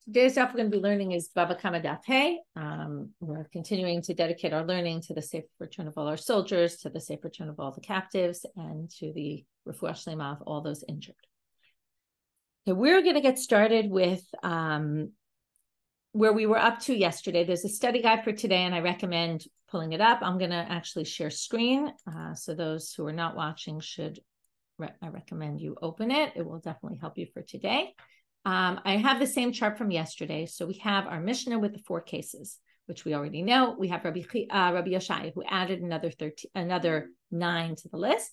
Today's daf we're going to be learning is Bava Kamma daf Hey. We're continuing to dedicate our learning to the safe return of all our soldiers, to the safe return of all the captives, and to the refuah shlema of all those injured. So we're going to get started with where we were up to yesterday. There's a study guide for today, and I recommend pulling it up. I'm going to actually share screen, so those who are not watching I recommend you open it. It will definitely help you for today. I have the same chart from yesterday. So we have our Mishna with the 4 cases, which we already know. We have Rabbi Oshaya, who added another 9 to the list.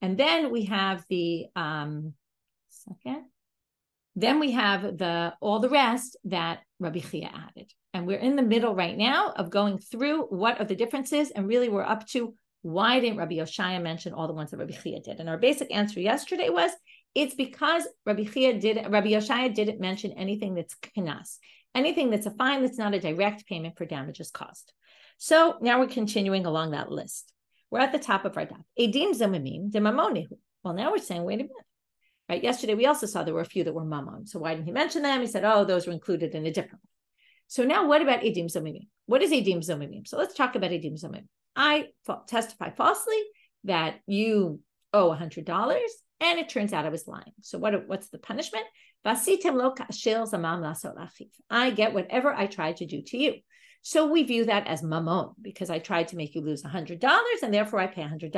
And then we have then we have all the rest that Rabbi Chiya added. And we're in the middle right now of going through what are the differences. And really we're up to why didn't Rabbi Oshaya mention all the ones that Rabbi Chiya did? And our basic answer yesterday was, it's because Rabbi Oshaya didn't mention anything that's knas, anything that's a fine that's not a direct payment for damages caused. So now we're continuing along that list. We're at the top of our daf. Edim zamimim de mamonehu. Well, now we're saying, wait a minute. Right? Yesterday we also saw there were a few that were mamon. So why didn't he mention them? He said, oh, those were included in a different one. So now what about edim zamimim? What is edim zamimim? So let's talk about edim zamimim. I testify falsely that you owe $100. And it turns out I was lying. So what's the punishment? I get whatever I tried to do to you. So we view that as mamon, because I tried to make you lose $100 and therefore I pay $100.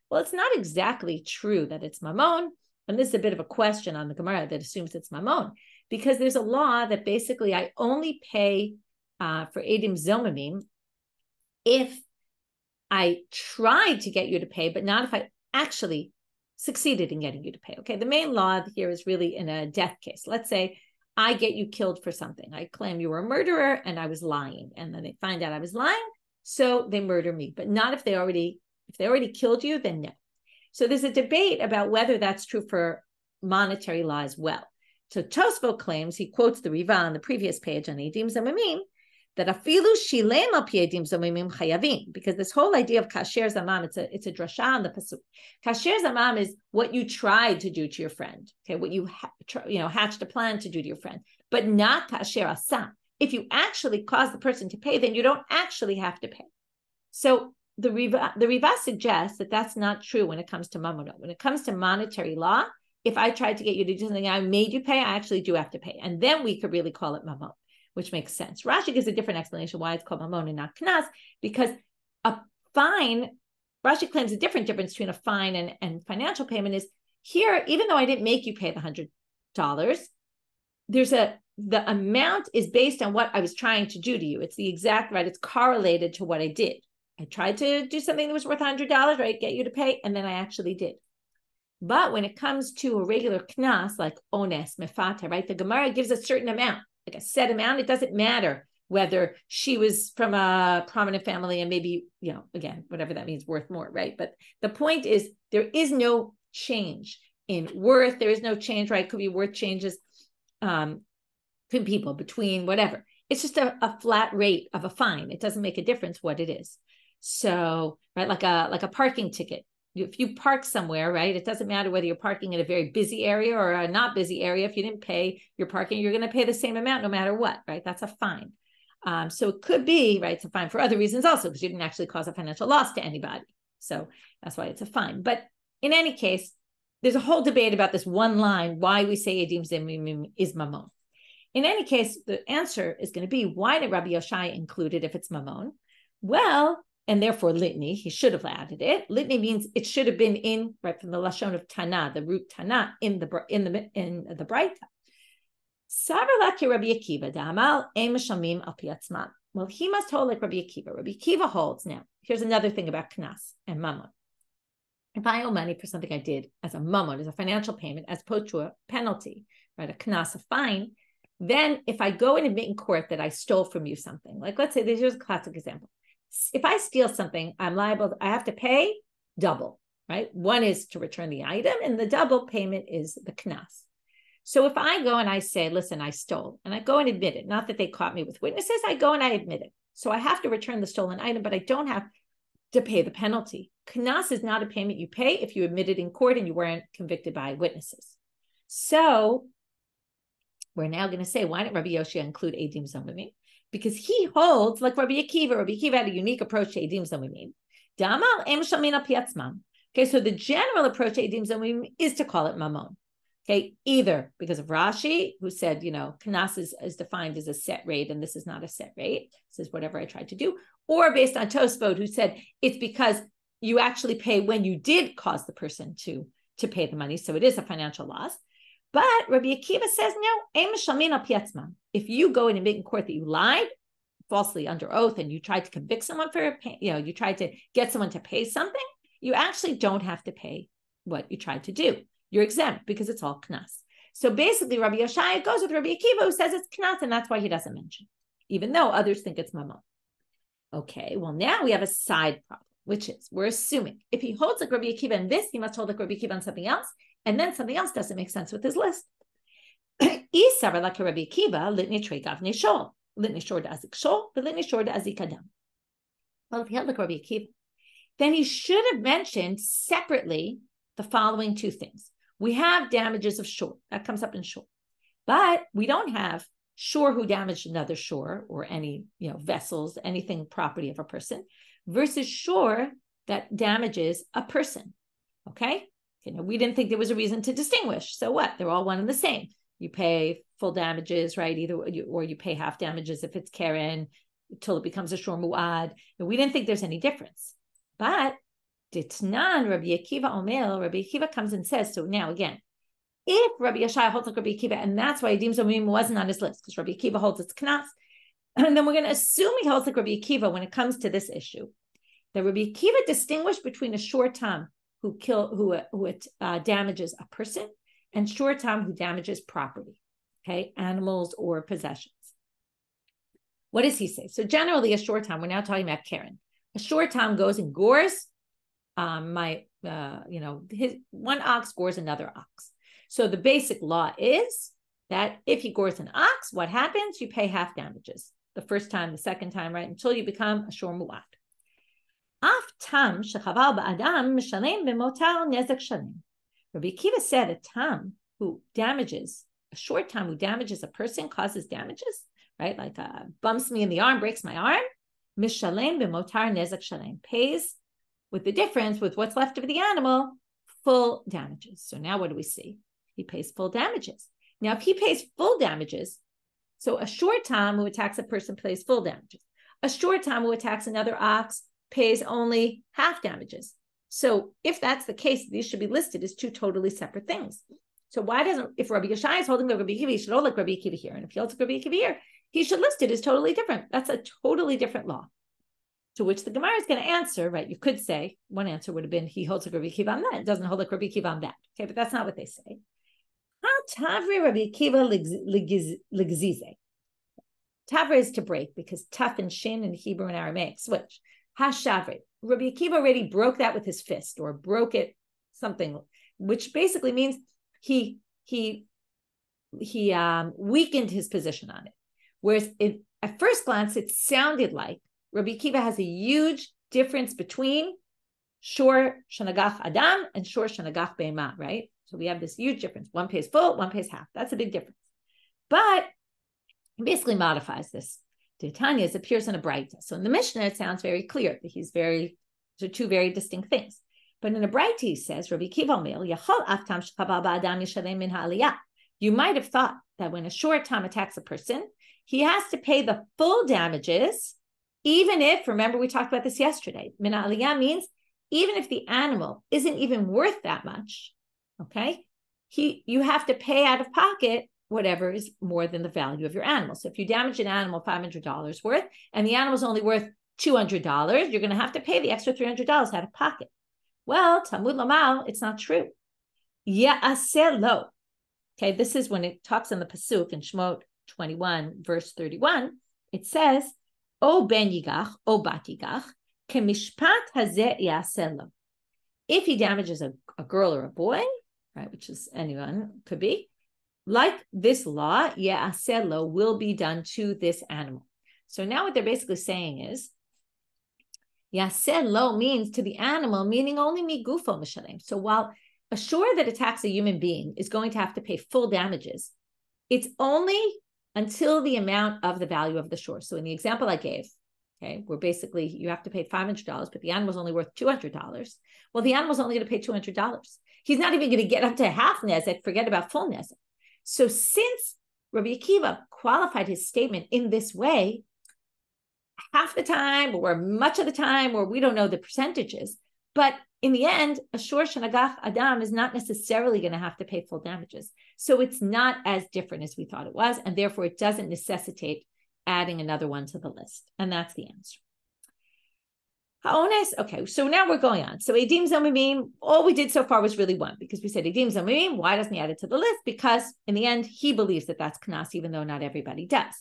Well, it's not exactly true that it's mamon. And this is a bit of a question on the Gemara that assumes it's mamon, because there's a law that basically I only pay for edim zomimim if I tried to get you to pay, but not if I actually succeeded in getting you to pay. Okay, the main law here is really in a death case. Let's say I get you killed for something. I claim you were a murderer and I was lying, and then they find out I was lying, so they murder me. But not if they already killed you, then no. So there's a debate about whether that's true for monetary law as well. So Tosfot claims, he quotes the Riva on the previous page on Edim Zamimim, that afilu shilem al pi edim zamimim chayavim, because this whole idea of kasher zamam, it's a drasha on the pasuk. Kasher zamam is what you tried to do to your friend, okay, what you hatched a plan to do to your friend, but not kasher asam. If you actually cause the person to pay, then you don't actually have to pay. So the Riva suggests that that's not true when it comes to mamonot. When it comes to monetary law, if I tried to get you to do something, I made you pay, I actually do have to pay, and then we could really call it mamon, which makes sense. Rashi gives a different explanation why it's called mamon and not knas, because a fine, Rashi claims a different difference between a fine and financial payment is here, even though I didn't make you pay the $100, the amount is based on what I was trying to do to you. It's the exact right, it's correlated to what I did. I tried to do something that was worth $100, right, get you to pay, and then I actually did. But when it comes to a regular knas, like ones, mefata, right, the Gemara gives a certain amount, like a set amount. It doesn't matter whether she was from a prominent family and maybe, again, whatever that means, worth more, right? But the point is there is no change in worth. There is no change, right? Could be worth changes between people, between whatever. It's just a flat rate of a fine. It doesn't make a difference what it is. So, right, like a parking ticket. If you park somewhere, right, it doesn't matter whether you're parking in a very busy area or a not busy area. If you didn't pay your parking, you're going to pay the same amount no matter what, right? That's a fine. So it could be, right, it's a fine for other reasons also, because you didn't actually cause a financial loss to anybody. So that's why it's a fine. But in any case, there's a whole debate about this one line, why we say edim zemimim is mamon. In any case, the answer is going to be, why did Rabbi Oshaya include it if it's mamon? Well, and therefore litany, he should have added it. Litany means it should have been in, right, from the lashon of tana, the root tana, in the braita. Rabbi Akiva da'amal ein meshamim al pi atzman. Well, he must hold like Rabbi Akiva. Rabbi Akiva holds now. Here's another thing about knas and mamon. If I owe money for something I did as a mamon, as a financial payment, as opposed to a penalty, right, a knas, a fine, then if I go and admit in court that I stole from you something, like let's say, here's a classic example. If I steal something, I'm liable, I have to pay double, right? One is to return the item, and the double payment is the knas. So if I go and I say, listen, I stole, and I go and admit it, not that they caught me with witnesses, I go and I admit it. So I have to return the stolen item, but I don't have to pay the penalty. Knas is not a payment you pay if you admitted in court and you weren't convicted by witnesses. So we're now going to say, why didn't Rabbi Oshaya include Eidim Zomimim? Because he holds, like Rabbi Chiya. Rabbi Chiya had a unique approach to Eidim Zomimim. Okay, so the general approach to Eidim Zomimim is to call it mamon. Okay, either because of Rashi, who said, Knas is defined as a set rate, and this is not a set rate. This is whatever I tried to do. Or based on Tosfot, who said it's because you actually pay when you did cause the person to pay the money. So it is a financial loss. But Rabbi Chiya says, no, if you go in and make in court that you lied falsely under oath and you tried to convict someone for, you tried to get someone to pay something, you actually don't have to pay what you tried to do. You're exempt because it's all knas. So basically, Rabbi Oshaya goes with Rabbi Chiya, who says it's knas, and that's why he doesn't mention it, even though others think it's mamon. Okay, well, now we have a side problem, which is we're assuming if he holds like Rabbi Chiya on this, he must hold like Rabbi Chiya on something else, and then something else doesn't make sense with his list. Well, if he held like Rabbi Chiya, then he should have mentioned separately the following two things. We have damages of shore. That comes up in shore. But we don't have shore who damaged another shore or any vessels, anything property of a person, versus shore that damages a person. Okay? We didn't think there was a reason to distinguish. So what? They're all one and the same. You pay full damages, right? Or you pay half damages if it's Karen until it becomes a shore mu'ad. And we didn't think there's any difference. But Ditnan, Rabbi Chiya comes and says, so now again, if Rabbi Oshaya holds like Rabbi Chiya, and that's why Eidim Zomimim wasn't on his list, because Rabbi Chiya holds its knas, and then we're going to assume he holds like Rabbi Chiya when it comes to this issue, that Rabbi Chiya distinguished between a shor tam who damages a person and shor tam who damages property, okay, animals or possessions. What does he say? So generally, a shor tam, we're now talking about Karen. A shor tam goes and gores his one ox gores another ox. So the basic law is that if he gores an ox, what happens? You pay half damages. The first time, the second time, right? Until you become a shor mu'at. Af tam shechaval ba'adam mishalem b'motal nezek shalem. Rabbi Chiya said a tam who damages, a short tam who damages a person, causes damages, right? Like bumps me in the arm, breaks my arm. Mishalem b'motar nezek shalem, pays with the difference with what's left of the animal, full damages. So now what do we see? He pays full damages. Now, if he pays full damages, so a shor tam who attacks a person pays full damages. A shor tam who attacks another ox pays only half damages. So if that's the case, these should be listed as two totally separate things. So why doesn't, if Rabbi Oshaya is holding like Rabbi Chiya, he should hold like Rabbi Chiya here. And if he holds like Rabbi Chiya here, he should list it as totally different. That's a totally different law. To which the Gemara is going to answer, right? You could say, one answer would have been, he holds like Rabbi Chiya on that. It doesn't hold like Rabbi Chiya on that. Okay, but that's not what they say. Tavri Rabbi Chiya ligzize. Tavri is to break, because taf and shin in Hebrew and Aramaic switch. Hashavri. Rabbi Chiya already broke that with his fist, or broke it something, which basically means he weakened his position on it. Whereas at first glance, it sounded like Rabbi Chiya has a huge difference between shor shenagach adam and shor shenagach be'ema, right? So we have this huge difference. One pays full, one pays half. That's a big difference. But he basically modifies this. Tanya appears in a Braita. So in the Mishna, it sounds very clear that these are two very distinct things. But in a Braita, he says, Rabbi Chiya you might have thought that when a shor tam attacks a person, he has to pay the full damages, even if, remember we talked about this yesterday, min aliyah means even if the animal isn't even worth that much, okay, you have to pay out of pocket whatever is more than the value of your animal. So if you damage an animal $500 worth, and the animal's only worth $200, you're going to have to pay the extra $300 out of pocket. Well, Talmud Lamal, it's not true. Ya'aseh lo. Okay, this is when it talks in the Pasuk in Shemot 21, verse 31. It says, O ben yigach, O bat yigach, kemishpat hazeh ya'aseh lo. If he damages a girl or a boy, right, which is anyone, could be, like this law, ya'aseh lo will be done to this animal. So now what they're basically saying is, ya'aseh lo means to the animal, meaning only migufo mishalem. So while a shor that attacks a human being is going to have to pay full damages, it's only until the amount of the value of the shore. So in the example I gave, okay, where basically you have to pay $500, but the animal's only worth $200. Well, the animal's only going to pay $200. He's not even going to get up to half nezek, forget about full nezek. So since Rabbi Chiya qualified his statement in this way, half the time or much of the time, or we don't know the percentages, but in the end, a shor shenagach adam is not necessarily going to have to pay full damages. So it's not as different as we thought it was, and therefore it doesn't necessitate adding another one to the list. And that's the answer. Ha'ones, okay, so now we're going on. So edim zomimim, all we did so far was really one, because we said edim zomimim, why doesn't he add it to the list? Because in the end, he believes that that's knas, even though not everybody does.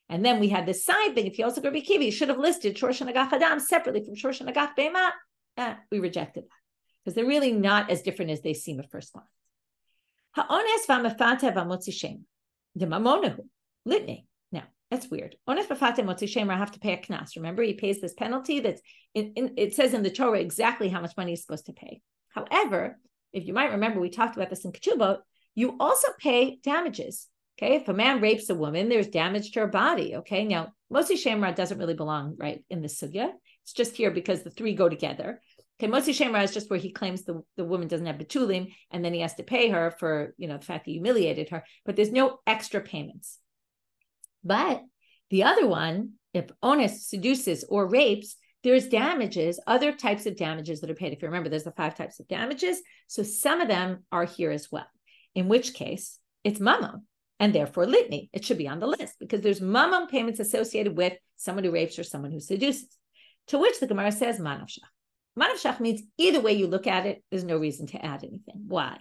And then we had this side thing. If you also go Rabbi Chiya, you should have listed shor shenagach adam separately from shor shenagach be'ema. We rejected that because they're really not as different as they seem at first glance. Ha'ones v'amafata v'amotzi shem d'mamonahu litni. Now that's weird. Ones v'amafata v'amotzi shem, I have to pay a knas. Remember, he pays this penalty. That's it says in the Torah exactly how much money he's supposed to pay. However, if you might remember, we talked about this in Ketubot. You also pay damages. Okay, if a man rapes a woman, there's damage to her body. Okay, now Motzi Shemra doesn't really belong right in this sugya. It's just here because the three go together. Okay, Motzi Shemra is just where he claims the woman doesn't have betulim, and then he has to pay her for the fact that he humiliated her. But there's no extra payments. But the other one, if ones seduces or rapes, there's damages, other types of damages that are paid. If you remember, there's the 5 types of damages. So some of them are here as well. In which case, it's mammon. And therefore litni, it should be on the list because there's mammon payments associated with someone who rapes or someone who seduces. To which the Gemara says manavshach. Manavshach means either way you look at it, there's no reason to add anything. Why?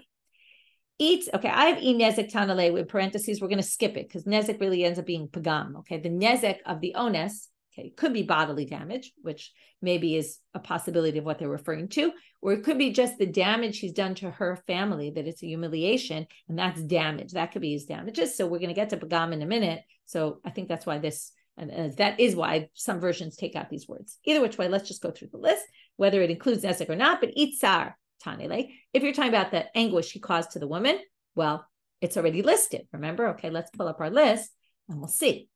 Okay, I have nezek tanale with parentheses. We're going to skip it because nezek really ends up being pagam. Okay, the nezek of the ones, okay, could be bodily damage, which maybe is a possibility of what they're referring to, or it could be just the damage he's done to her family, that it's a humiliation, and that's damage. That could be his damages. So we're going to get to pagam in a minute. So I think that's why that is why some versions take out these words. Either which way, let's just go through the list, whether it includes nezek or not. But itzar tanile, if you're talking about the anguish he caused to the woman, well, it's already listed. Remember? Okay, let's pull up our list and we'll see.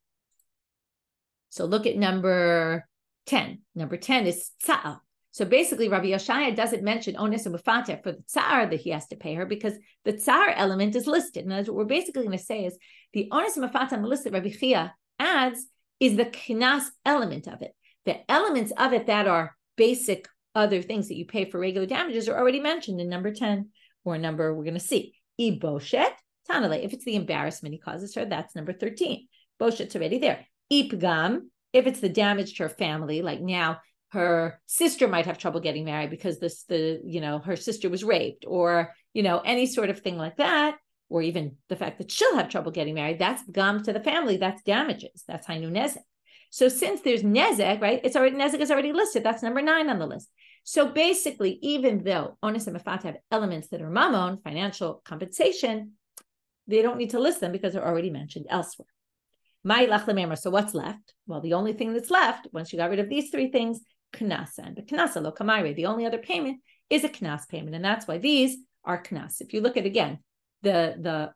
So look at number 10. Number 10 is tza'ar. So basically, Rabbi Oshaya doesn't mention ones and mufateh for the tza'ar that he has to pay her because the tza'ar element is listed. And what we're basically going to say is the ones and mufateh on the list that Rabbi Chiya adds is the knas element of it. The elements of it that are basic other things that you pay for regular damages are already mentioned in number 10 or number we're going to see. Boshet tanale. If it's the embarrassment he causes her, that's number 13. Boshet's already there. Ipgam, if it's the damage to her family, like now her sister might have trouble getting married because her sister was raped, or any sort of thing like that, or even the fact that she'll have trouble getting married, that's gam to the family, that's damages, that's hainu nezek. So since there's nezek, right, nezek is already listed, that's number 9 on the list. So basically, even though ones and mafat have elements that are mammon, financial compensation, they don't need to list them because they're already mentioned elsewhere. So what's left? Well, the only thing that's left, once you got rid of these 3 things, knas, and the knasa lo kamaire, the only other payment is a knas payment, and that's why these are knas. If you look at, again, the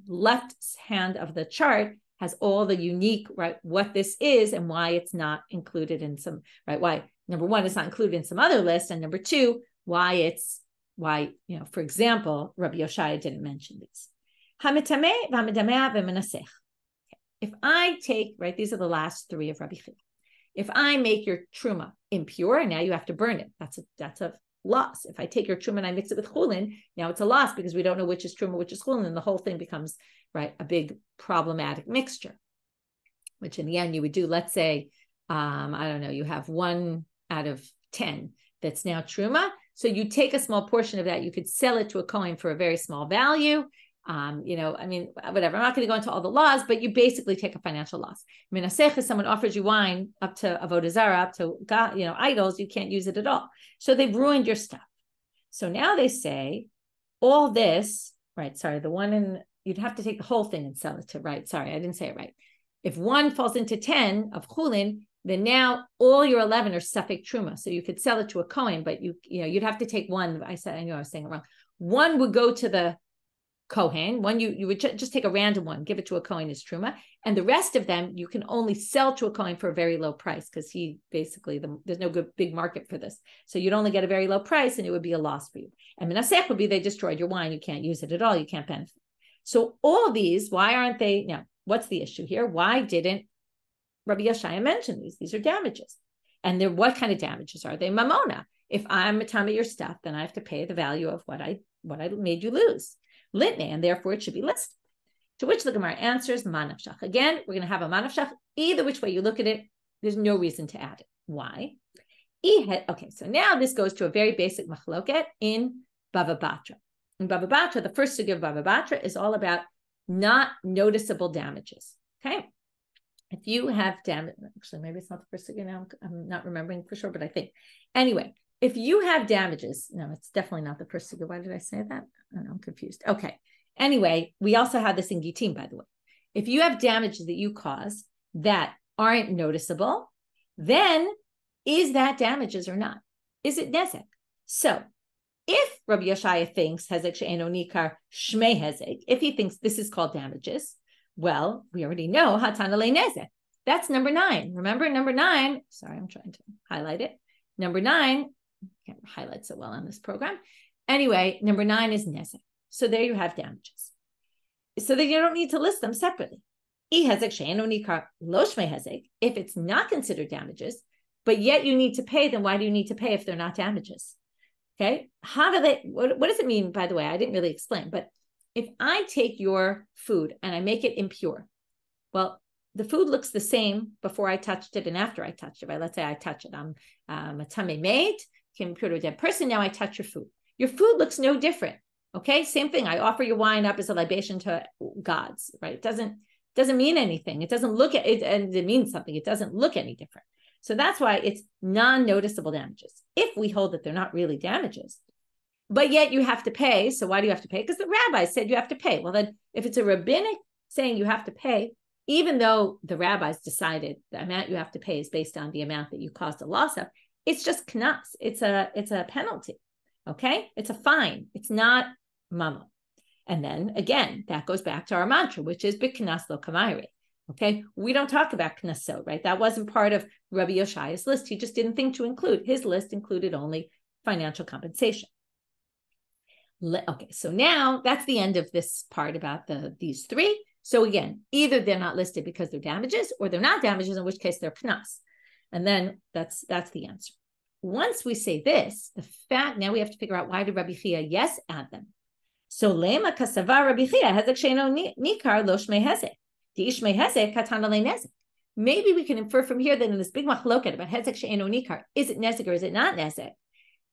left hand of the chart has all the unique, right, what this is and why it's not included in some, right, why, number 1, it's not included in some other list, and number 2, why, for example, Rabbi Oshaya didn't mention these. Hamitame v'hamidameh v'menasech. If I take, right, these are the last 3 of Rabbi Chiya. If I make your truma impure, now you have to burn it. That's a loss. If I take your truma and I mix it with chulin, now it's a loss because we don't know which is truma, which is chulin, and the whole thing becomes, right, a big problematic mixture, which in the end you would do, let's say, I don't know, you have 1 out of 10 that's now truma. So you take a small portion of that, you could sell it to a kohen for a very small value. Whatever. I'm not going to go into all the laws, but you basically take a financial loss. Menasech is someone offers you wine up to avodah zarah, up to God, idols, you can't use it at all. So they've ruined your stuff. So now they say all this, right? Sorry, you'd have to take the whole thing and sell it to, right? Sorry, I didn't say it right. If 1 falls into 10 of chulin, then now all your 11 are safek truma. So you could sell it to a kohen, but you'd have to take 1. I knew I was saying it wrong. 1 would go to the Kohen. One you would just take a random one, give it to a Kohen as truma, and the rest of them you can only sell to a Kohen for a very low price because he basically there's no good big market for this, so you'd only get a very low price and it would be a loss for you. And menasech would be they destroyed your wine, you can't use it at all, you can't benefit. So all of these, why aren't they now? What's the issue here? Why didn't Rabbi Oshaya mention these? These are damages, and they're what kind of damages are they? Mamona. If I'm a tummy your stuff, then I have to pay the value of what I made you lose. Litne, and therefore it should be listed. To which the Gemara answers, manavshach. Again, we're going to have a manavshach. Either which way you look at it, there's no reason to add it. Why? Okay, so now this goes to a very basic machloket in Bava Batra. In Bava Batra, the first sugya of Bava Batra is all about not noticeable damages. Okay? If you have damage, actually, maybe it's not the first sugya now, I'm not remembering for sure, but I think. Anyway, if you have damages, no, it's definitely not the first sugya. Why did I say that? I don't know, I'm confused. Okay. Anyway, we also have this in Gitim, by the way. If you have damages that you cause that aren't noticeable, then is that damages or not? Is it nezek? So if Rabbi Oshaya thinks hezek she'eno nikar shmei hezek, if he thinks this is called damages, well, we already know hatana le nezek. That's number 9. Remember number 9? Sorry, I'm trying to highlight it. Number 9, can't highlight so well on this program. Anyway, number 9 is nezek. So there you have damages. So that you don't need to list them separately. If it's not considered damages, but yet you need to pay, then why do you need to pay if they're not damages? Okay. What does it mean, by the way? I didn't really explain, but if I take your food and I make it impure, well, the food looks the same before I touched it and after I touched it. Right? Let's say I touch it. I'm a tamei maid, came impure to a dead person. Now I touch your food. Your food looks no different. Okay, same thing. I offer your wine up as a libation to gods, right? It doesn't mean anything. It doesn't look at it, and it means something. It doesn't look any different. So that's why it's non-noticeable damages. If we hold that they're not really damages, but yet you have to pay. So why do you have to pay? Because the rabbi said you have to pay. Well, then if it's a rabbinic saying you have to pay, even though the rabbis decided the amount you have to pay is based on the amount that you caused a loss of, it's just knas. It's a penalty. Okay, it's a fine. It's not mama. And then again, that goes back to our mantra, which is b'knas lo kamayre. Okay, we don't talk about knasot, right? That wasn't part of Rabbi Oshaya's list. He just didn't think to include. His list included only financial compensation. Okay, so now that's the end of this part about these 3. So again, either they're not listed because they're damages, or they're not damages, in which case they're knas. And then that's the answer. Once we say this, the fact, now we have to figure out why did Rabbi Chiya yes add them. So lema kasava Rabbi Chiya hezek she'eno nikar lo shmei hezek. Di shmei hezek katana le nezek. Maybe we can infer from here that in this big machloket about hezek she'eno nikar, is it nezek or is it not nezek?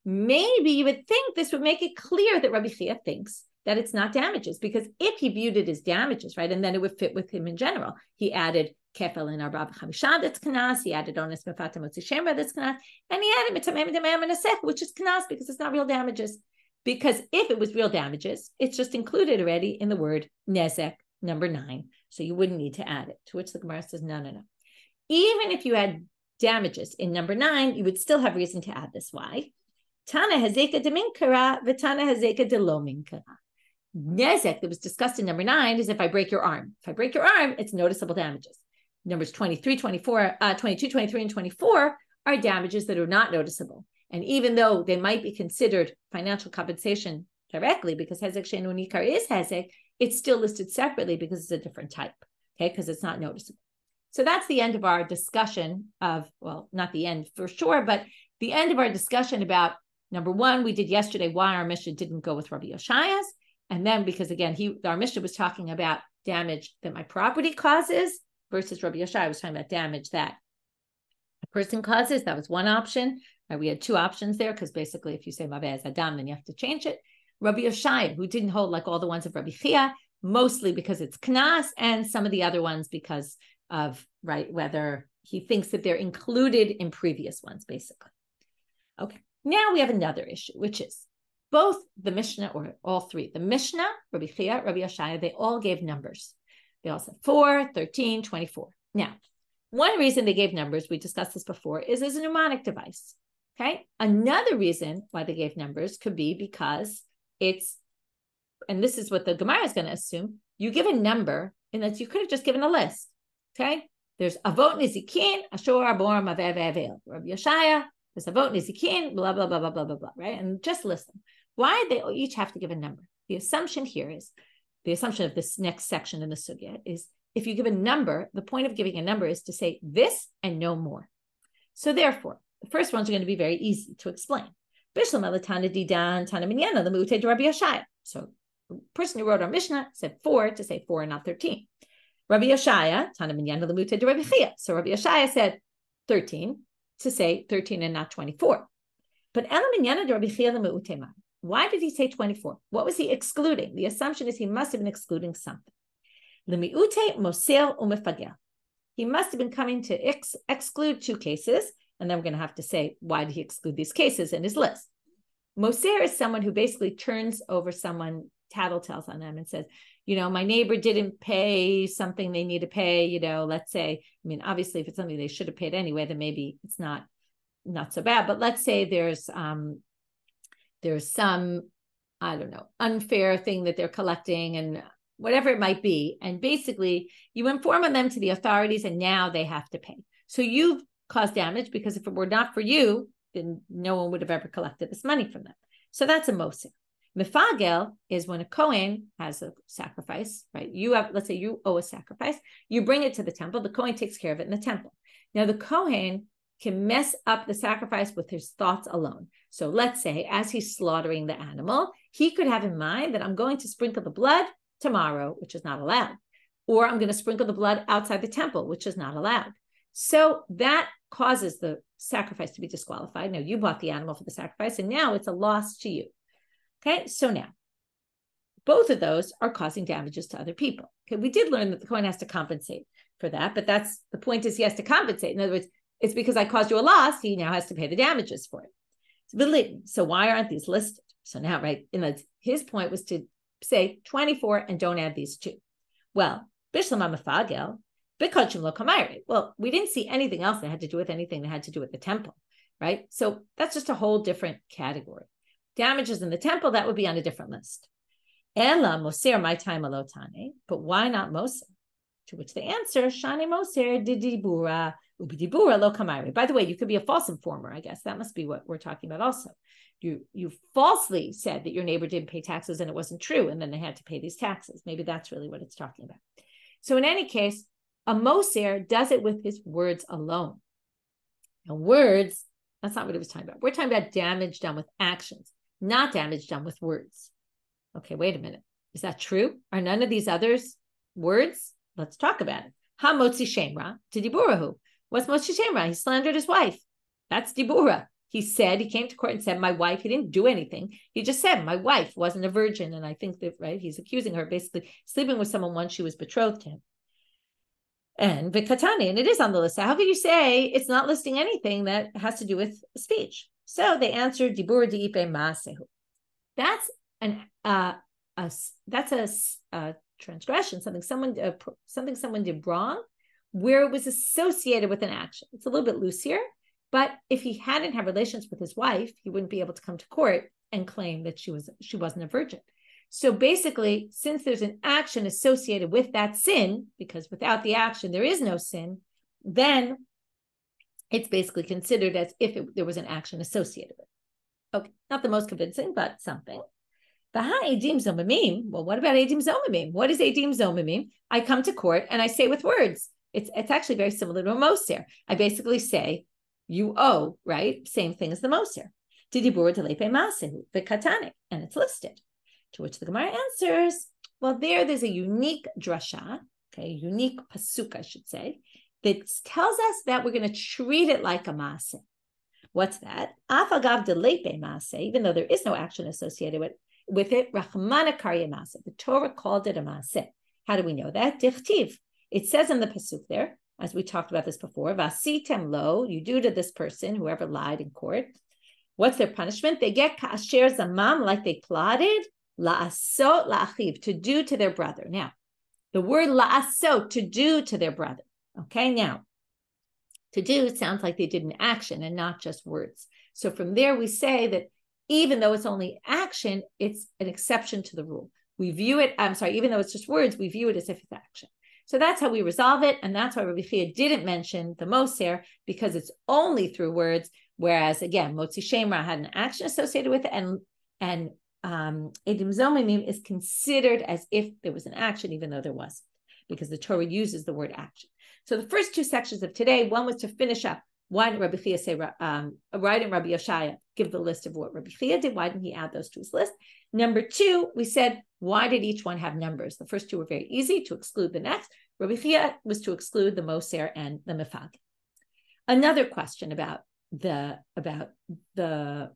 Maybe you would think this would make it clear that Rabbi Chiya thinks that it's not damages, because if he viewed it as damages, right, and then it would fit with him in general. He added kefel in Arba Chamisha, that's knas. He added ones mefata motzi shemra, that's knas, and he added mitamem demam and asech, which is knas because it's not real damages. Because if it was real damages, it's just included already in the word nezek, number 9. So you wouldn't need to add it. To which the Gemara says, no. Even if you had damages in number 9, you would still have reason to add this. Why? Tana hazeka de minkara, v'tana hazeka de lo minkara. Nezek that was discussed in number 9 is if I break your arm. If I break your arm, it's noticeable damages. Numbers 23, 24, 22, 23, and 24 are damages that are not noticeable. And even though they might be considered financial compensation directly, because hezek she'enu nikar is hezek, it's still listed separately because it's a different type, okay, because it's not noticeable. So that's the end of our discussion of, well, not the end for sure, but the end of our discussion about, number 1, we did yesterday why our Mishna didn't go with Rabbi Oshaya's. And then because, again, our Mishna was talking about damage that my property causes versus Rabbi Oshaya was talking about damage that a person causes. That was one option. We had 2 options there because basically if you say Maveh Adam, then you have to change it. Rabbi Oshaya, who didn't hold like all the ones of Rabbi Chiya, mostly because it's knas, and some of the other ones because of, right, whether he thinks that they're included in previous ones, basically. Okay, now we have another issue, which is both the Mishna, or all 3, the Mishna, Rabbi Chiya, Rabbi Oshaya, they all gave numbers. They all said 4, 13, 24. Now, one reason they gave numbers, we discussed this before, is as a mnemonic device. Okay. Another reason why they gave numbers could be because it's and this is what the Gemara is going to assume, you give a number, and that you could have just given a list. Okay? There's avot nizikin, ashur abor mavev avel. Rabbi Oshaya, there's avot nizikin, blah, blah, blah, blah, blah, blah, blah, right? And just list them. Why they each have to give a number? The assumption here is, the assumption of this next section in the sugya is, if you give a number, the point of giving a number is to say this and no more. So therefore, the first ones are going to be very easy to explain. So the person who wrote our Mishna said 4 to say 4 and not 13. Rabbi Oshaya, Tana Minyan Lamute de Rabbi Chiya. So Rabbi Oshaya said 13 to say 13 and not 24. But Ela Minyan de Rabbi Chiya Lamute Man. Why did he say 24? What was he excluding? The assumption is he must have been excluding something. Lemiute Mosel Umefagel. He must have been coming to exclude 2 cases, and then we're going to have to say, why did he exclude these cases in his list? Moser is someone who basically turns over someone, tattletales on them and says, my neighbor didn't pay something they need to pay, let's say, obviously if it's something they should have paid anyway, then maybe it's not so bad. But let's say there's some, I don't know, unfair thing that they're collecting and whatever it might be. And basically you inform them to the authorities and now they have to pay. So you've caused damage because if it were not for you, then no one would have ever collected this money from them. So that's a moser. Mefagel is when a Kohen has a sacrifice, right? Let's say you owe a sacrifice, you bring it to the temple, the Kohen takes care of it in the temple. Now the Kohen can mess up the sacrifice with his thoughts alone. So let's say as he's slaughtering the animal, he could have in mind that I'm going to sprinkle the blood tomorrow, which is not allowed. Or I'm going to sprinkle the blood outside the temple, which is not allowed. So that causes the sacrifice to be disqualified. Now you bought the animal for the sacrifice and now it's a loss to you. Okay, so now both of those are causing damages to other people. Okay, we did learn that the Kohen has to compensate for that, but that's the point is he has to compensate. In other words, it's because I caused you a loss, he now has to pay the damages for it. So why aren't these listed? So now, right, his point was to say 24 and don't add these 2. Well, Bishlam Amafagel, well, we didn't see anything else that had to do with anything that had to do with the temple, right? So that's just a whole different category. Damages in the temple, that would be on a different list. Ella moser my time alotane, but why not moser? To which the answer, shane moser didibura ubidibura lo kamari. By the way, you could be a false informer, I guess. That must be what we're talking about also. You falsely said that your neighbor didn't pay taxes and it wasn't true, and then they had to pay these taxes. Maybe that's really what it's talking about. So in any case, a moser does it with his words alone. Now words, that's not what he was talking about. We're talking about damage done with actions, not damage done with words. Okay, wait a minute. Is that true? Are none of these others words? Let's talk about it. Ha motzi shemra to diburahu. What's motzi shemra? He slandered his wife. That's dibura. He came to court and said, my wife, he didn't do anything. He just said, my wife wasn't a virgin. And I think that, right, he's accusing her basically sleeping with someone once she was betrothed to him. And vikatani, and it is on the list. How can you say it's not listing anything that has to do with speech? So they answered, dibur diipe maasehu. That's a transgression, something someone did wrong, where it was associated with an action. It's a little bit loose here, but if he hadn't had relations with his wife, he wouldn't be able to come to court and claim that she wasn't a virgin. So basically, since there's an action associated with that sin, because without the action there is no sin, then it's basically considered as if there was an action associated with it. Okay, not the most convincing, but something. Well, what about edim zomimim? What is edim zomimim? I come to court and I say with words. It's actually very similar to a moser. I basically say, you owe, right? Same thing as the moser. Didibur telepe masehu v'katane, and it's listed. To which the Gemara answers, well, there's a unique drasha, okay, unique pasuk, I should say, that tells us that we're going to treat it like a maase. What's that? Afagav delepe maase, even though there is no action associated with it, Rachmana karya maase. The Torah called it a maase. How do we know that? Dichtiv. It says in the pasuk there, as we talked about this before, Vasitem lo, you do to this person, whoever lied in court. What's their punishment? They get kasher zamam, like they plotted, la'asot la'achiv, to do to their brother. Now, the word la'asot, to do to their brother. Okay, now, to do, it sounds like they did an action and not just words. So from there, we say that even though it's only action, it's an exception to the rule. we view it, even though it's just words, we view it as if it's action. So that's how we resolve it. And that's why Rabbi Chiya didn't mention the moser, because it's only through words. Whereas again, Motzi Shemra had an action associated with it, and Edim Zomimim is considered as if there was an action, even though there wasn't, because the Torah uses the word action. So the first two sections of today, one was to finish up. Why did Rabbi Chiya say, why didn't Rabbi Oshaya give the list of what Rabbi Chiya did? Why didn't he add those to his list? Number two, we said, why did each one have numbers? The first two were very easy, to exclude the next. Rabbi Chiya was to exclude the moser and the mefag. Another question about well,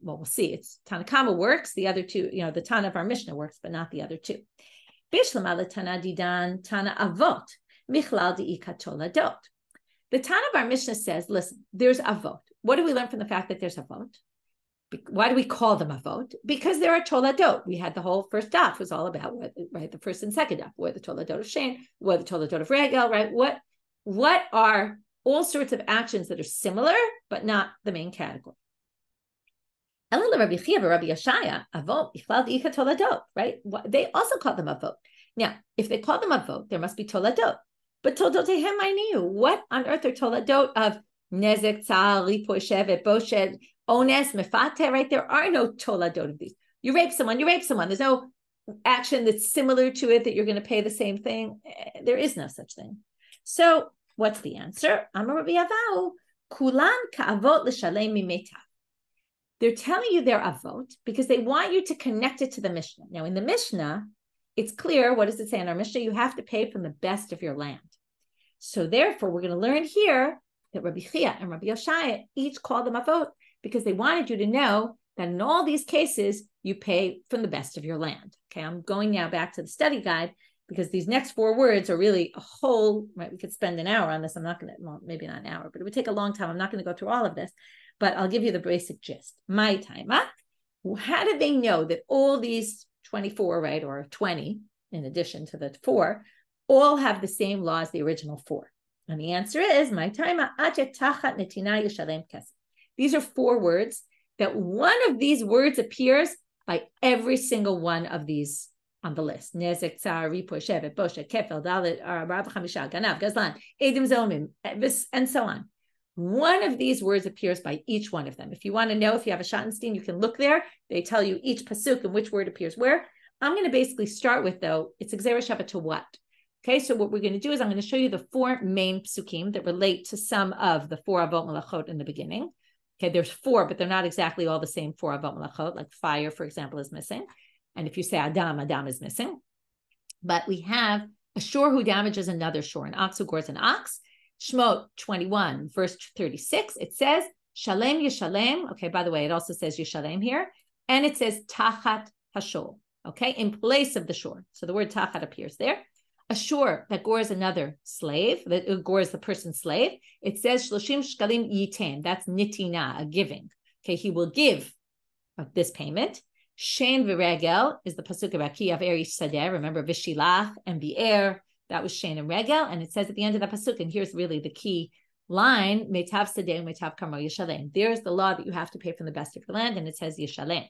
we'll see. It's Tana Kamma works. The other two, the Tana of our Mishna works, but not the other two. Bishlama Tana Didan Tana Avot Michlal Diika Toladot. The Tana of our Mishnah says, listen, there's avot. What do we learn from the fact that there's avot? Why do we call them avot? Because there are toladot. We had the whole first daf was all about the first and second daf, what the toladot of Shane, what the toladot of Regel, right? What are all sorts of actions that are similar, but not the main category. Rabbi Chiya, Rabbi Oshaya, avot, toladot, right? They also call them avot. Now, if they call them avot, there must be toladot. But toldotehem I knew. What on earth are toladot of nezek, tzal, ripoy, shevet, boshed, ones, mefate, right? There are no toladot of these. You rape someone. There's no action that's similar to it that you're going to pay the same thing. There is no such thing. So what's the answer? Amar Rabbi Avau, kulan ka'avot l'shalem mimetav. They're telling you they're avot because they want you to connect it to the Mishnah. Now in the Mishnah, it's clear. What does it say in our Mishnah? You have to pay from the best of your land. So therefore, we're going to learn here that Rabbi Chiya and Rabbi Oshaya each call them avot because they wanted you to know that in all these cases, you pay from the best of your land. Okay, I'm going now back to the study guide because these next four words are really a whole, right? We could spend an hour on this. I'm not going to, well, maybe not an hour, but it would take a long time. I'm not going to go through all of this, but I'll give you the basic gist. My time. How do they know that all these 24, right, or 20, in addition to the 4, all have the same law as the original 4? And the answer is, my time. These are 4 words that one of these words appears by every single one of these on the list. Nezek, tsar, ripoy, shevet, boshet, kefel, dalet, arab, chamisha, ganav, gazlan, edim zomim, and so on. One of these words appears by each one of them. If you want to know, if you have a Schottenstein, you can look there. They tell you each pasuk and which word appears where. I'm going to basically start with, though, it's Gzeira Shava to what? Okay, so what we're going to do is I'm going to show you the 4 main psukim that relate to some of the 4 avot halakhot in the beginning. Okay, there's 4, but they're not exactly all the same 4 avot halakhot. Like fire, for example, is missing. And if you say Adam is missing. But we have a shore who damages another shore, an ox who gores an ox. Shmot 21, verse 36, it says, Shalem Yishalem. Okay, by the way, it also says Yishalem here. And it says Tachat Hashol. Okay, in place of the shore. So the word Tachat appears there. A shore that gores another slave, that gores the person's slave, it says Shloshim Shkalim Yitain. That's nitina, a giving. Okay, he will give this payment. Shein v'regel is the pasuk of Akiyav Erish Sadeh. Remember Vishilach and Bi'er. That was Shein and Regel, and it says at the end of that pasuk, and here's really the key line: Meitav Sadeh, Meitav Kamma Yishalem. There's the law that you have to pay from the best of your land, and it says Yishalem.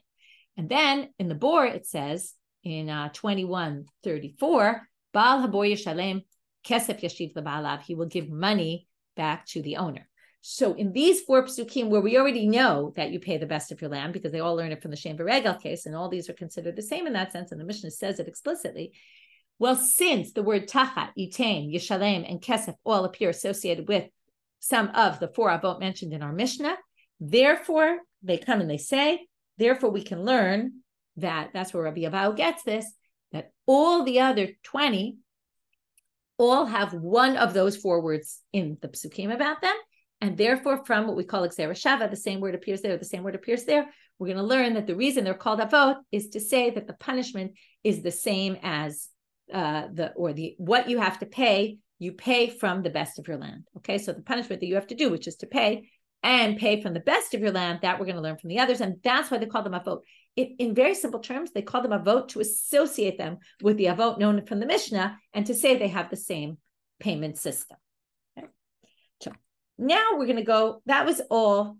And then in the Bor, it says in 21:34, Baal Habor Yishalem Kesef Yashiv LeBaalav. He will give money back to the owner. So in these 4 psukim, where we already know that you pay the best of your land, because they all learn it from the Shein v'Regel case, and all these are considered the same in that sense, and the Mishnah says it explicitly. Well, since the word Tachat, Yitain, Yishalem, and Kesef all appear associated with some of the 4 avot mentioned in our Mishnah, therefore, they come and they say, therefore we can learn that, that's where Rabbi Avau gets this, that all the other 20 all have one of those 4 words in the psukim about them, and therefore from what we call Gzeira Shava, the same word appears there, the same word appears there, we're going to learn that the reason they're called avot is to say that the punishment is the same as what you have to pay, you pay from the best of your land. Okay, so the punishment that you have to do, which is to pay from the best of your land, that we're going to learn from the others, and that's why they call them avot. In very simple terms, they call them avot to associate them with the avot known from the Mishnah and to say they have the same payment system. Okay. So now we're going to go. That was all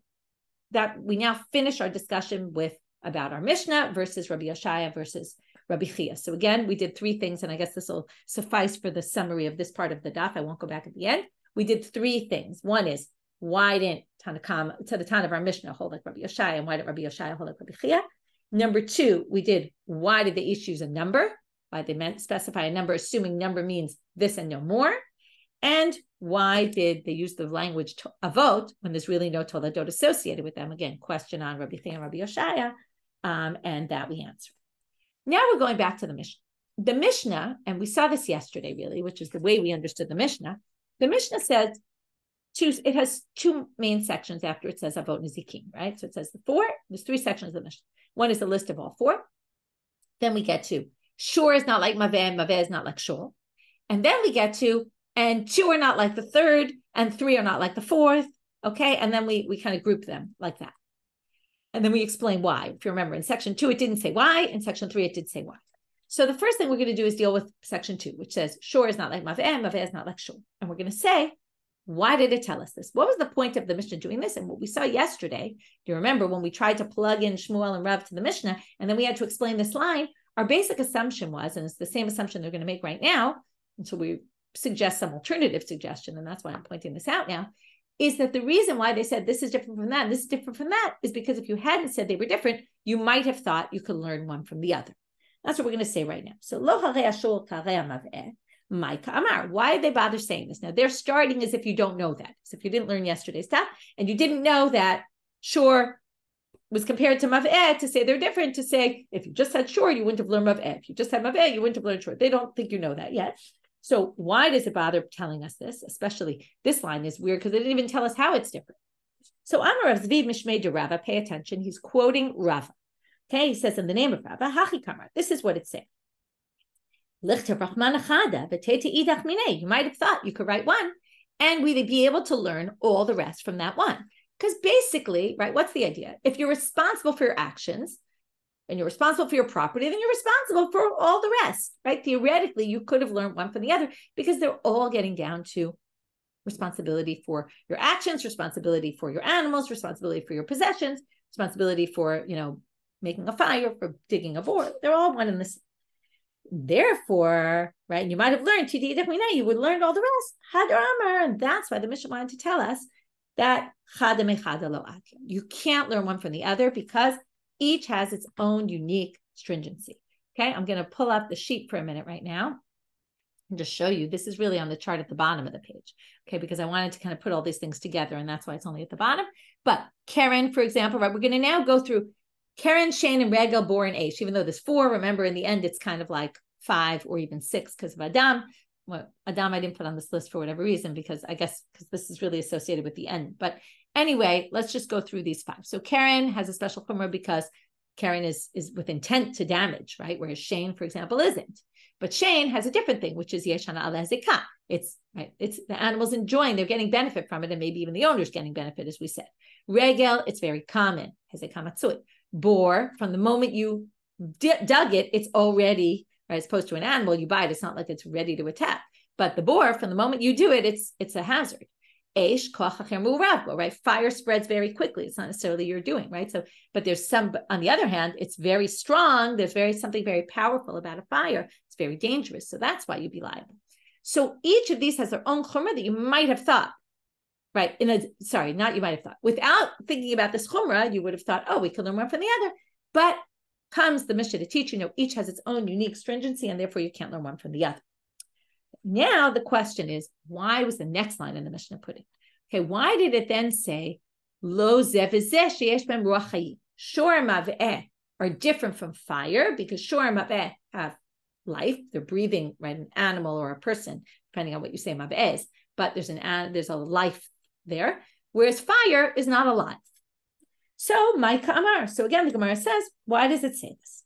that we now finish our discussion with about our Mishnah versus Rabbi Oshaya versus Rabbi Chiya. So again, we did three things, and I guess this will suffice for the summary of this part of the daf. I won't go back at the end. We did three things. One is, why didn't Kamma, to the Tan of our Mishna, hold like Rabbi Oshaya, and why did Rabbi Oshaya hold like Rabbi Chiya? Number two, we did, why did they each use a number? Why they specify a number, assuming number means this and no more? And why did they use the language avot when there's really no toledot associated with them? Again, question on Rabbi Chiya and Rabbi Oshaya, and that we answered. Now we're going back to the Mishnah. The Mishnah, and we saw this yesterday really, which is the way we understood the Mishnah. The Mishnah says, it has two main sections after it says avot nizikin, right? So it says the four, there's three sections of the Mishnah. One is a list of all four. Then we get to, Shiur is not like maveh, maveh is not like Shiur. And then we get to, and two are not like the third, and three are not like the fourth, okay? And then we kind of group them like that. And then we explain why. If you remember, in section 2, it didn't say why. In section 3, it did say why. So the first thing we're going to do is deal with section 2, which says, Shiur is not like maveh, maveh is not like Shiur. And we're going to say, why did it tell us this? What was the point of the Mishnah doing this? And what we saw yesterday, do you remember when we tried to plug in Shmuel and Rav to the Mishnah, and then we had to explain this line, our basic assumption was, and it's the same assumption they're going to make right now, and so we suggest some alternative suggestion, and that's why I'm pointing this out now, is that the reason why they said this is different from that, and this is different from that, is because if you hadn't said they were different, you might have thought you could learn one from the other. That's what we're going to say right now. So, lo harei Shiur karei maveh. Why did they bother saying this? Now they're starting as if you don't know that. So if you didn't learn yesterday's stuff and you didn't know that Shiur was compared to maveh, to say they're different, to say if you just had Shiur, you wouldn't have learned maveh. If you just had maveh, you wouldn't have learned Shiur. They don't think you know that yet. So why does it bother telling us this? Especially this line is weird because they didn't even tell us how it's different. So Amar Rav Zvi Mishmei de Rava, pay attention. He's quoting Rava. Okay, he says in the name of Rava, Hachi Kamar. This is what it's saying. You might have thought you could write one and we'd be able to learn all the rest from that one. Because basically, right, what's the idea? If you're responsible for your actions and you're responsible for your property, then you're responsible for all the rest, right? Theoretically, you could have learned one from the other because they're all getting down to responsibility for your actions, responsibility for your animals, responsibility for your possessions, responsibility for, making a fire, for digging a bore. They're all one and the same. Therefore, right, you might have learned, you would learn all the rest. Hadran, and that's why the Mishnah wanted to tell us that you can't learn one from the other because each has its own unique stringency. Okay, I'm going to pull up the sheet for a minute right now and just show you. This is really on the chart at the bottom of the page. Okay, because I wanted to kind of put all these things together, and that's why it's only at the bottom. But Karen, for example, right, we're going to now go through Karen, Shane, and Regel, Bor, and Aish, even though there's 4, remember in the end, it's kind of like 5 or even 6 because of Adam. Well, Adam I didn't put on this list for whatever reason, because I guess because this is really associated with the end. But anyway, let's just go through these 5. So Karen has a special chumrah because Karen is with intent to damage, right? Whereas Shane, for example, isn't. But Shane has a different thing, which is Yeshana al Zikah. It's right. It's the animals enjoying, they're getting benefit from it, and maybe even the owner's getting benefit, as we said. Regel, it's very common. Hezekah matzui. Bor, from the moment you dug it, it's already, right, as opposed to an animal, you buy it, it's not like it's ready to attack. But the bor, from the moment you do it, it's a hazard. Eish, right? Fire spreads very quickly. It's not necessarily you're doing, right? So, but there's some, on the other hand, it's very strong. There's something very powerful about a fire. It's very dangerous. So that's why you'd be liable. So each of these has their own chumrah that you might have thought, right? Not you might have thought. Without thinking about this chumrah, you would have thought, oh, we can learn one from the other. But comes the Mishnah to teach, each has its own unique stringency, and therefore you can't learn one from the other. Now the question is, why was the next line in the Mishnah put in? Okay, why did it then say, Lo zeh v'zeh sheyesh b'hem ruach hayim? Shiur maveh are different from fire because Shiur maveh have life. They're breathing, right? An animal or a person, depending on what you say maveh is. But there's a life there, whereas fire is not alive. So, my Kamar. So again, the Gemara says, why does it say this?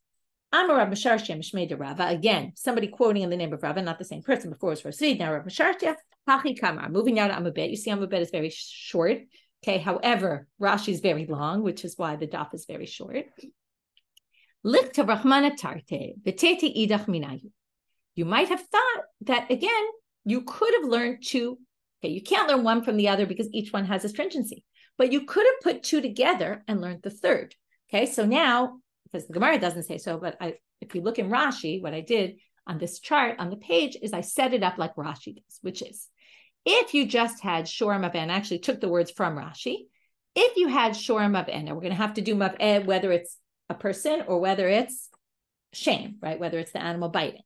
Amar Rav Mishartia Mishmei de Rava. Again, somebody quoting in the name of Rava, not the same person. Before it was for Srid, now Rav Mishartia. Hachi Kamar. Moving now to Amabet. You see, Amabet is very short. Okay, however, Rashi is very long, which is why the daf is very short. Likta Brahmana Tarte, Betete Idach Minayu. You might have thought that, again, you could have learned 2. Okay, you can't learn one from the other because each one has a stringency. But you could have put 2 together and learned the third. Okay, so now because the Gemara doesn't say so, but if you look in Rashi, what I did on this chart on the page is I set it up like Rashi does, which is, if you just had shor mav'eh, I actually took the words from Rashi. If you had shor mav'eh, now we're going to have to do mav'eh, whether it's a person or whether it's shame, right? Whether it's the animal biting.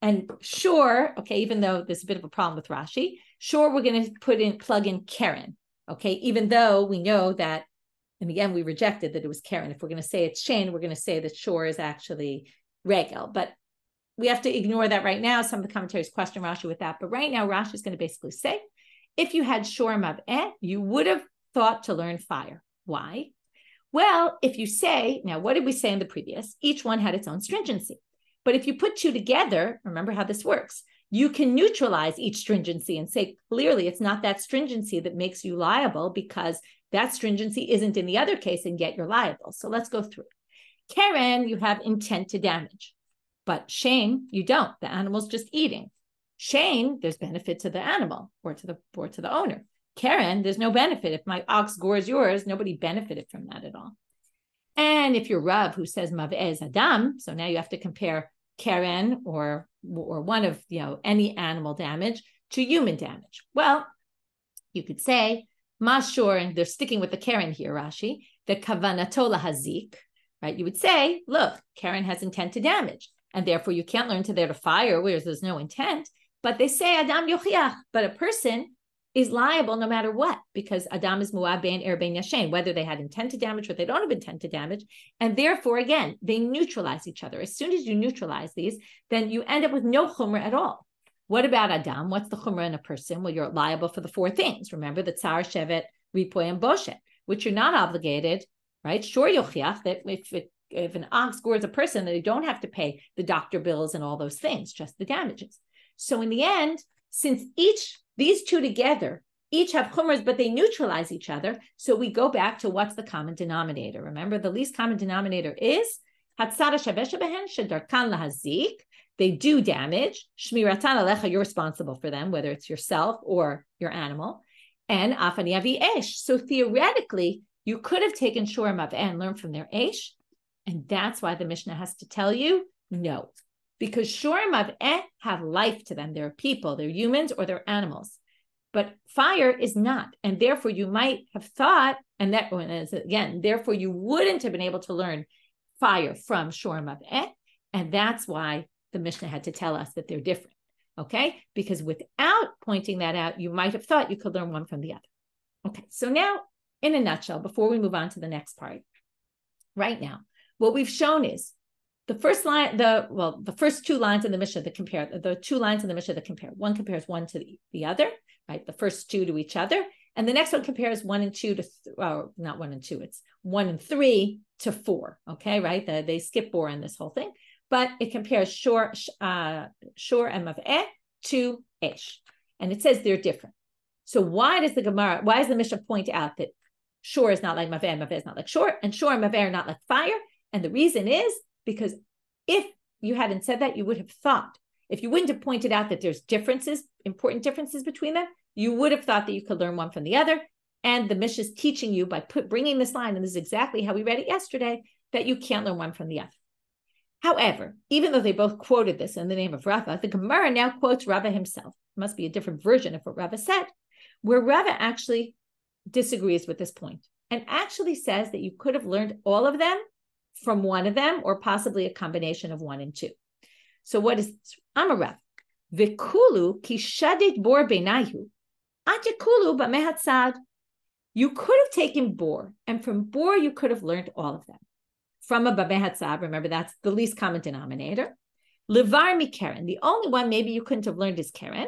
And shor, okay, even though there's a bit of a problem with Rashi, shor, we're going to plug in Karen, okay? Even though we know that, and again, we rejected that it was Karen. If we're going to say it's shame, we're going to say that shor is actually regel, but we have to ignore that right now. Some of the commentaries question Rashi with that, but right now Rashi is going to basically say, if you had shor mav'eh, you would have thought to learn fire. Why? Well, if you say, now what did we say in the previous? Each one had its own stringency. But if you put two together, remember how this works, you can neutralize each stringency and say, clearly, it's not that stringency that makes you liable because that stringency isn't in the other case, and yet you're liable. So let's go through it. Karen, you have intent to damage. But shame, you don't. The animal's just eating. Shame, there's benefit to the animal or to the owner. Karen, there's no benefit. If my ox gores yours, nobody benefited from that at all. And if you're Rav who says mav'eh is Adam, so now you have to compare Karen or one of any animal damage to human damage. Well, you could say Mashur, and they're sticking with the Karen here, Rashi, the kavanato lahazik, right? You would say, look, Karen has intent to damage, and therefore you can't learn to there to fire, whereas there's no intent. But they say Adam yochiach, but a person is liable no matter what, because Adam is mu'ad bein er bein yashen, whether they had intent to damage or they don't have intent to damage. And therefore, again, they neutralize each other. As soon as you neutralize these, then you end up with no chumrah at all. What about Adam? What's the chumrah in a person? Well, you're liable for the four things. Remember the tsar, shevet, ripoy, and boshet, which you're not obligated, right? Sure, yochiach, that if an ox gores a person, that they don't have to pay the doctor bills and all those things, just the damages. So in the end, since these two together each have chumras, but they neutralize each other. So we go back to what's the common denominator. Remember, the least common denominator is hatzara shaveh shebehen shedarkan lahazik. They do damage. Shmiratan alecha, you're responsible for them, whether it's yourself or your animal. And afani avi esh. So theoretically, you could have taken shor mav'eh and learned from their esh. And that's why the Mishnah has to tell you no. Because shor mav'eh have life to them. They're people, they're humans, or they're animals. But fire is not. And therefore you might have thought, and that one is again, therefore you wouldn't have been able to learn fire from shor mav'eh. And that's why the Mishnah had to tell us that they're different. Okay? Because without pointing that out, you might have thought you could learn one from the other. Okay, so now in a nutshell, before we move on to the next part, right now, what we've shown is the first line, the first two lines in the Mishnah that compare, the two lines in the Mishnah that compare. One compares one to the other, right? The first two to each other. And the next one compares 1 and 2 to, not 1 and 2, it's 1 and 3 to 4, okay, right? They skip 4 in this whole thing. But it compares shor and mav'eh to esh. And it says they're different. So why does the Mishnah point out that shor is not like mav'eh, and mav'eh is not like shor, and shor and mav'eh are not like fire? And the reason is because if you hadn't said that, you would have thought, if you wouldn't have pointed out that there's differences, important differences between them, you would have thought that you could learn one from the other. And the Mishnah is teaching you by bringing this line, and this is exactly how we read it yesterday, that you can't learn one from the other. However, even though they both quoted this in the name of Rava, the Gemara now quotes Rava himself. It must be a different version of what Rava said, where Rava actually disagrees with this point and actually says that you could have learned all of them from one of them, or possibly a combination of 1 and 2. So what is this? Amarav, v'kulu ki shadit bor beinayu, atikulu b'mehatzad. You could have taken bor, and from bor you could have learned all of them. From a b'mehatzad, remember that's the least common denominator. Levar mi keren, the only one maybe you couldn't have learned is keren.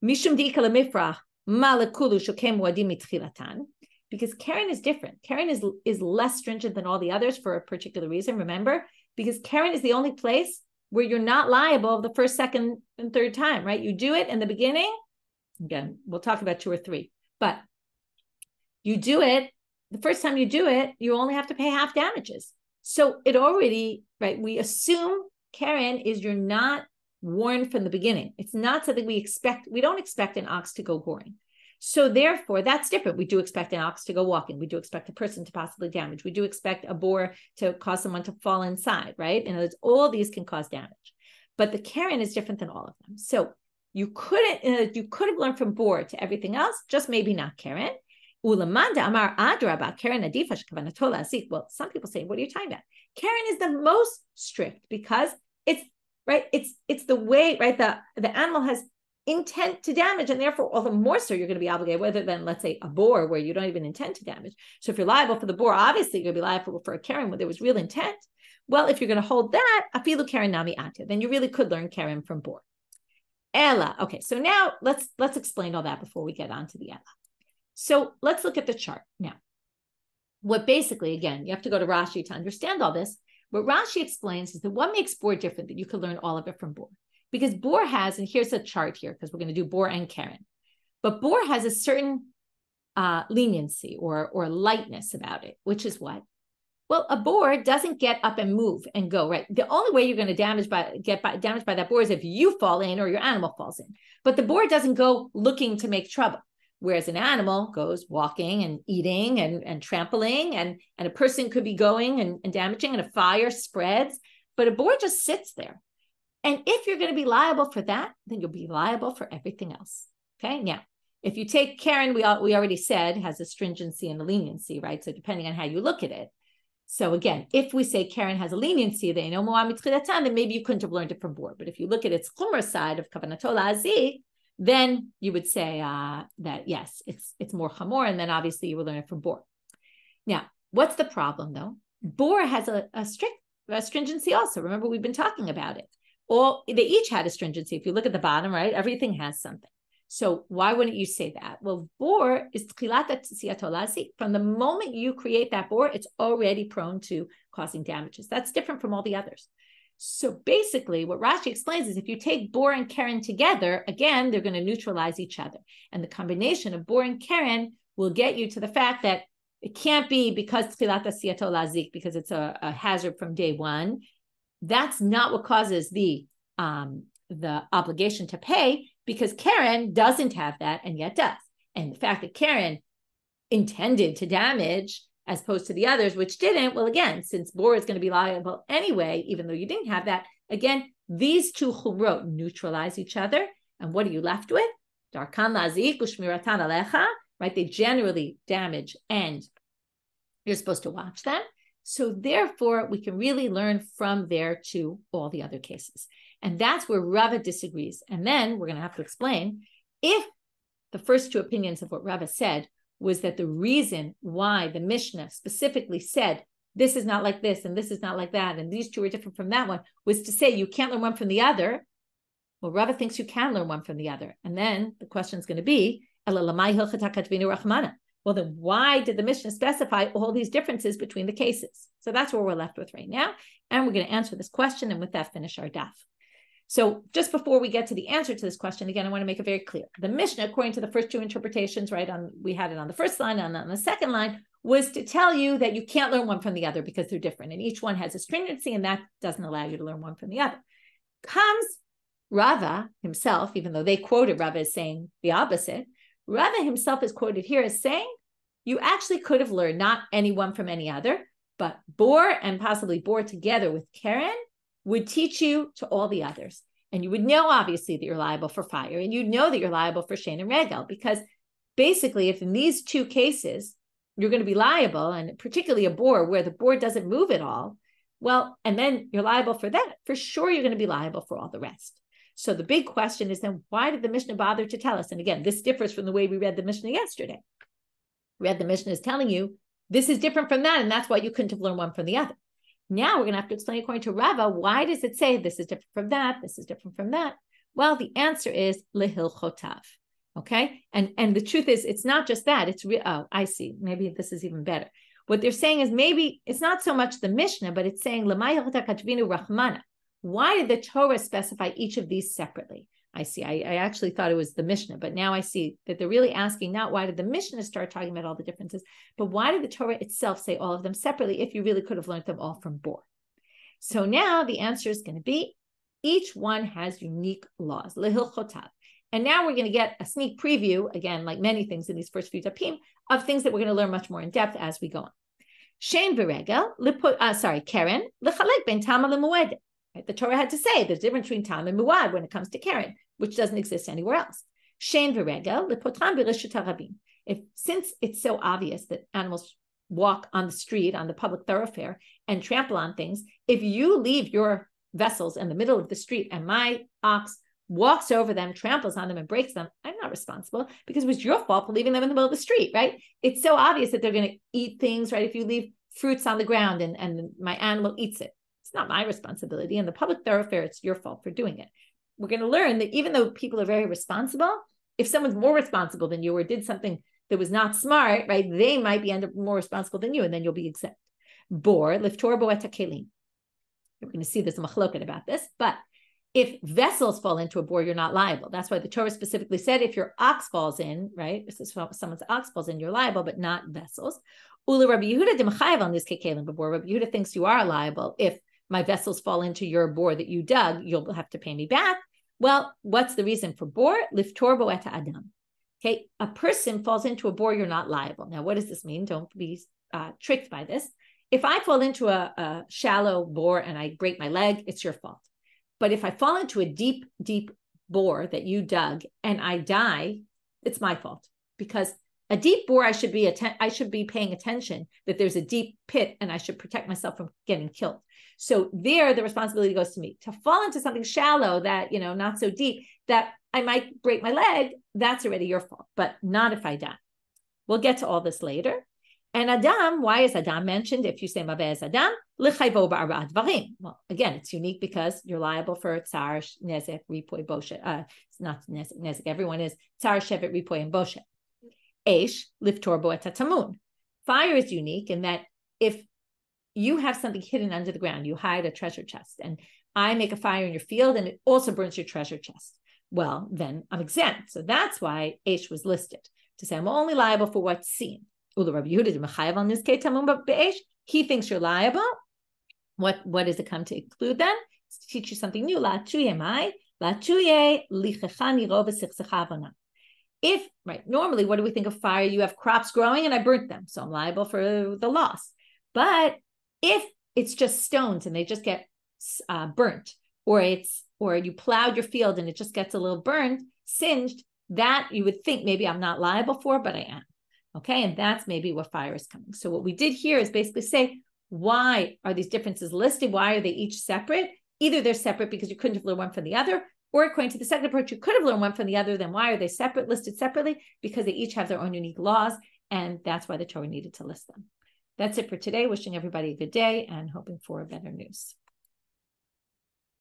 Mishum di'ika lemifrach ma lekulu shokem wadim mitchilatan. Because Karen is different. Karen is less stringent than all the others for a particular reason, remember? Because Karen is the only place where you're not liable the first, second, and third time, right? You do it in the beginning. Again, we'll talk about 2 or 3. But you do it, the first time you do it, you only have to pay half damages. So it already, right, we assume Karen is you're not warned from the beginning. It's not something we don't expect an ox to go goring. So therefore, that's different. We do expect an ox to go walking. We do expect a person to possibly damage. We do expect a boar to cause someone to fall inside, right? And all these can cause damage. But the Karen is different than all of them. So you could have learned from boar to everything else, just maybe not Karen. Ulamanda amar adraba Karen adifa shekavanatola azik. Well, some people say, what are you talking about? Karen is the most strict because it's right. It's the way, right? The animal has intent to damage, and therefore all the more so you're going to be obligated, rather than, let's say, a boar where you don't even intend to damage. So if you're liable for the boar, obviously you're going to be liable for a Karen where there was real intent. Well, if you're going to hold that, afilu Karen nami ate, then you really could learn Karen from boar. Ella. Okay, so now let's explain all that before we get on to the Ella. So let's look at the chart now. What basically, again, you have to go to Rashi to understand all this. What Rashi explains is that what makes boar different, that you could learn all of it from boar. Because boar has, and here's a chart here, because we're going to do boar and Karen, but boar has a certain leniency or lightness about it, which is what? Well, a boar doesn't get up and move and go, right? The only way you're going to get damaged by that boar is if you fall in or your animal falls in. But the boar doesn't go looking to make trouble. Whereas an animal goes walking and eating and trampling, and a person could be going and damaging, and a fire spreads, but a boar just sits there. And if you're going to be liable for that, then you'll be liable for everything else. Okay. Now, if you take Karen, we already said has a stringency and a leniency, right? So depending on how you look at it. So again, if we say Karen has a leniency, then maybe you couldn't have learned it from boar. But if you look at its chumrah side of kavanatola azik, then you would say that yes, it's more chamor, and then obviously you will learn it from boar. Now, what's the problem though? Boar has a stringency also. Remember, we've been talking about it. They each had a stringency. If you look at the bottom, right, everything has something. So why wouldn't you say that? Well, boar is from the moment you create that boar, it's already prone to causing damages. That's different from all the others. So basically what Rashi explains is if you take boar and Karen together, again, they're going to neutralize each other. And the combination of boar and Karen will get you to the fact that it can't be because it's a hazard from day one. That's not what causes the obligation to pay, because Karen doesn't have that and yet does. And the fact that Karen intended to damage as opposed to the others, which didn't, well, again, since boar is going to be liable anyway, even though you didn't have that, again, these two chumrot neutralize each other. And what are you left with? Darkan lazik u'shmiratan alecha, right? They generally damage and you're supposed to watch them. So therefore, we can really learn from there to all the other cases. And that's where Rava disagrees. And then we're going to have to explain if the first two opinions of what Rava said was that the reason why the Mishna specifically said, this is not like this, and this is not like that, and these two are different from that one, was to say you can't learn one from the other. Well, Rava thinks you can learn one from the other. And then the question is going to be, well, then why did the Mishna specify all these differences between the cases? So that's where we're left with right now. And we're going to answer this question, and with that, finish our daf. So just before we get to the answer to this question, again, I want to make it very clear. The Mishna, according to the first two interpretations, right, we had it on the first line and on the second line, was to tell you that you can't learn one from the other because they're different. And each one has a stringency, and that doesn't allow you to learn one from the other. Comes Rava himself, even though they quoted Rava as saying the opposite, Rava himself is quoted here as saying, you actually could have learned not any one from any other, but boar and possibly boar together with Karen would teach you to all the others. And you would know, obviously, that you're liable for fire, and you'd know that you're liable for shein and regel, because basically, if in these two cases, you're going to be liable, and particularly a boar where the boar doesn't move at all, well, and then you're liable for that, for sure you're going to be liable for all the rest. So the big question is then, why did the Mishnah bother to tell us? And again, this differs from the way we read the Mishnah yesterday. We read the Mishnah is telling you, this is different from that, and that's why you couldn't have learned one from the other. Now we're going to have to explain, according to Rava, why does it say this is different from that, this is different from that? Well, the answer is lehilchotav, okay? And the truth is, it's not just that, it's, I see, maybe this is even better. What they're saying is maybe it's not so much the Mishnah, but it's saying, rahmana. Why did the Torah specify each of these separately? I see, I actually thought it was the Mishnah, but now I see that they're really asking not why did the Mishnah start talking about all the differences, but why did the Torah itself say all of them separately if you really could have learned them all from boar? So now the answer is going to be, each one has unique laws, lehilchotav. And now we're going to get a sneak preview, again, like many things in these first few tapim, of things that we're going to learn much more in depth as we go on. Shein v'regel, keren, lechalek ben tama lemued. The Torah had to say there's a difference between tam and muad when it comes to keren, which doesn't exist anywhere else. Shein v'regel, lepotram b'reshut harabim. Since it's so obvious that animals walk on the street, on the public thoroughfare, and trample on things, if you leave your vessels in the middle of the street and my ox walks over them, tramples on them, and breaks them, I'm not responsible because it was your fault for leaving them in the middle of the street, right? It's so obvious that they're going to eat things, right? If you leave fruits on the ground and my animal eats it, it's not my responsibility. In the public thoroughfare, it's your fault for doing it. We're going to learn that even though people are very responsible, if someone's more responsible than you or did something that was not smart, right, they might be more responsible than you, and then you'll be exempt. Bor, liftor bo et kelim. We're going to see there's a machloket about this, but if vessels fall into a bore, you're not liable. That's why the Torah specifically said if your ox falls in, right, if someone's ox falls in, you're liable, but not vessels. Ula Rabbi Yehuda de'machayev on this kekelim before. Rabbi Yehuda thinks you are liable if my vessels fall into your bore that you dug. You'll have to pay me back. Well, what's the reason for bore? Liftor bo et adam. Okay, a person falls into a bore, you're not liable. Now, what does this mean? Don't be tricked by this. If I fall into a shallow bore and I break my leg, it's your fault. But if I fall into a deep, deep bore that you dug and I die, it's my fault, because a deep bore, I should be paying attention that there's a deep pit and I should protect myself from getting killed. So there, the responsibility goes to me. To fall into something shallow that, not so deep, that I might break my leg, that's already your fault, but not if I die. We'll get to all this later. And Adam, why is Adam mentioned? If you say Mabeh is Adam, l'chayvo ba'arba dvarim. Well, again, it's unique because you're liable for tsar, nezek, ripoy, boshet. It's not nezek. Everyone is tsar, shevet, ripoy, and boshet. Eish, liftor bo et tamun. Fire is unique in that if you have something hidden under the ground, you hide a treasure chest, and I make a fire in your field and it also burns your treasure chest, well, then I'm exempt. So that's why Eish was listed, to say I'm only liable for what's seen. He thinks you're liable. What does it come to include then? It's to teach you something new. If, right, normally, what do we think of fire? You have crops growing and I burnt them, so I'm liable for the loss. But if it's just stones and they just get burnt, or you plowed your field and it just gets a little burned, singed, that you would think maybe I'm not liable for, but I am. Okay, and that's maybe what fire is coming. So what we did here is basically say, why are these differences listed? Why are they each separate? Either they're separate because you couldn't have learned one from the other, or according to the second approach, you could have learned one from the other. Then why are they separate, listed separately? Because they each have their own unique laws, and that's why the Torah needed to list them. That's it for today. Wishing everybody a good day and hoping for better news.